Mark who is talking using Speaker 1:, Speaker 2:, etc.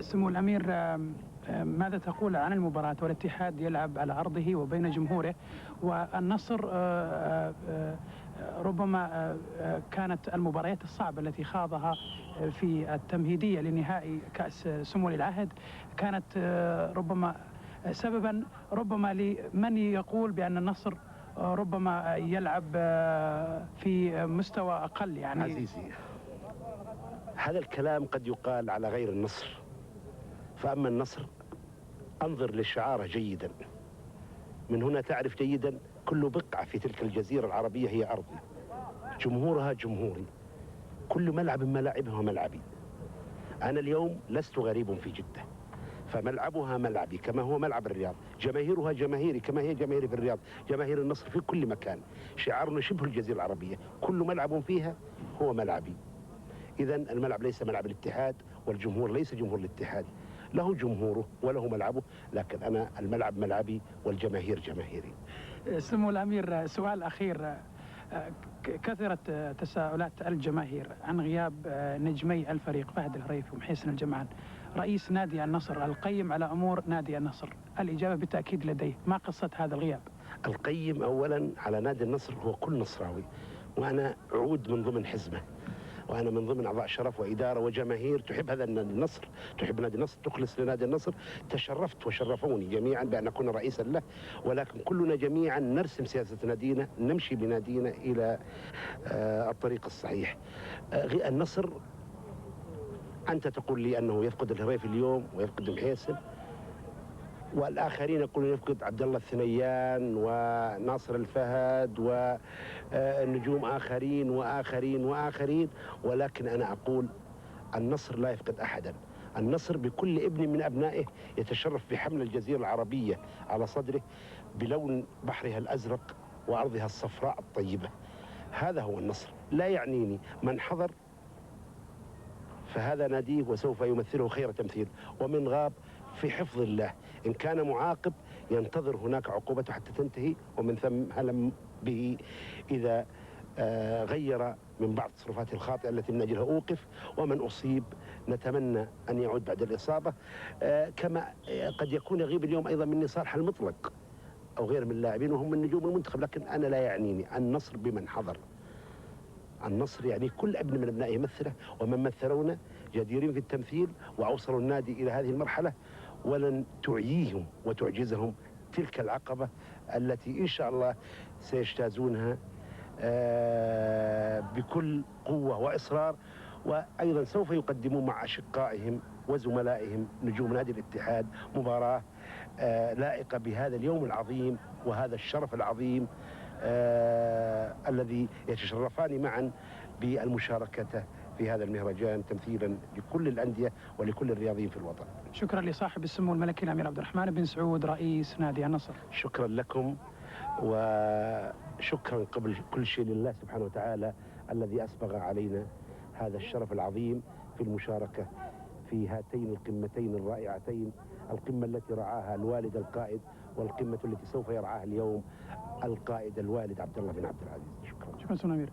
Speaker 1: سمو الأمير، ماذا تقول عن المباراة والاتحاد يلعب على أرضه وبين جمهوره، والنصر ربما كانت المباريات الصعبة التي خاضها في التمهيدية لنهائي كأس سمو ولي العهد كانت ربما سببا ربما لمن يقول بأن النصر ربما يلعب في مستوى أقل. يعني
Speaker 2: عزيزي، هذا الكلام قد يقال على غير النصر، فأما النصر انظر لشعاره جيدا. من هنا تعرف جيدا كل بقعة في تلك الجزيرة العربية هي أرضي، جمهورها جمهوري، كل ملعب من ملاعبها ملعبي. أنا اليوم لست غريب في جدة، فملعبها ملعبي كما هو ملعب الرياض، جماهيرها جماهيري كما هي جماهيري في الرياض، جماهير النصر في كل مكان. شعارنا شبه الجزيرة العربية، كل ملعب فيها هو ملعبي. إذا الملعب ليس ملعب الاتحاد، والجمهور ليس جمهور الاتحاد، له جمهوره وله ملعبه، لكن أنا الملعب ملعبي والجماهير جماهيري.
Speaker 1: سمو الأمير، سؤال أخير. كثرت تساؤلات الجماهير عن غياب نجمي الفريق فهد الهريفي ومحيسن الجمعان، رئيس نادي النصر القيم على أمور نادي النصر. الإجابة بالتأكيد لديه، ما قصة هذا الغياب؟
Speaker 2: القيم أولا على نادي النصر هو كل نصراوي، وأنا عود من ضمن حزمه، وأنا من ضمن أعضاء شرف وإدارة وجماهير تحب هذا النادي النصر، تحب نادي النصر، تخلص لنادي النصر. تشرفت وشرفوني جميعا بأن أكون رئيسا له، ولكن كلنا جميعا نرسم سياسة نادينا، نمشي بنادينا إلى الطريق الصحيح. النصر أنت تقول لي أنه يفقد الهريفي اليوم ويفقد محيسن، والآخرين يقولون يفقد عبد الله الثنيان وناصر الفهد ونجوم آخرين وآخرين وآخرين، ولكن أنا أقول النصر لا يفقد أحدا. النصر بكل ابن من أبنائه يتشرف بحمل الجزيرة العربية على صدره بلون بحرها الأزرق وأرضها الصفراء الطيبة. هذا هو النصر. لا يعنيني من حضر فهذا ناديه وسوف يمثله خير تمثيل، ومن غاب في حفظ الله. إن كان معاقب ينتظر هناك عقوبته حتى تنتهي، ومن ثم هلم به إذا غير من بعض تصرفاته الخاطئة التي من أجلها أوقف، ومن أصيب نتمنى أن يعود بعد الإصابة. كما قد يكون يغيب اليوم أيضا مني صالح المطلق أو غير من اللاعبين وهم من نجوم المنتخب، لكن أنا لا يعنيني. النصر بمن حضر، النصر يعني كل ابن من ابنائه يمثله، ومن مثلونا جديرين في التمثيل وأوصلوا النادي إلى هذه المرحلة، ولن تعييهم وتعجزهم تلك العقبة التي إن شاء الله سيجتازونها بكل قوة وإصرار. وأيضا سوف يقدمون مع أشقائهم وزملائهم نجوم نادي الاتحاد مباراة لائقة بهذا اليوم العظيم وهذا الشرف العظيم الذي يتشرفان معا بالمشاركة في هذا المهرجان تمثيلا لكل الأندية ولكل الرياضيين في الوطن.
Speaker 1: شكرا لصاحب السمو الملكي الأمير عبد الرحمن بن سعود رئيس نادي النصر.
Speaker 2: شكرا لكم، وشكرا قبل كل شيء لله سبحانه وتعالى الذي أسبغ علينا هذا الشرف العظيم في المشاركة في هاتين القمتين الرائعتين، القمة التي رعاها الوالد القائد، والقمة التي سوف يرعاها اليوم القائد الوالد عبد الله بن عبد العزيز. شكرا.
Speaker 1: شكرا سمو الأمير.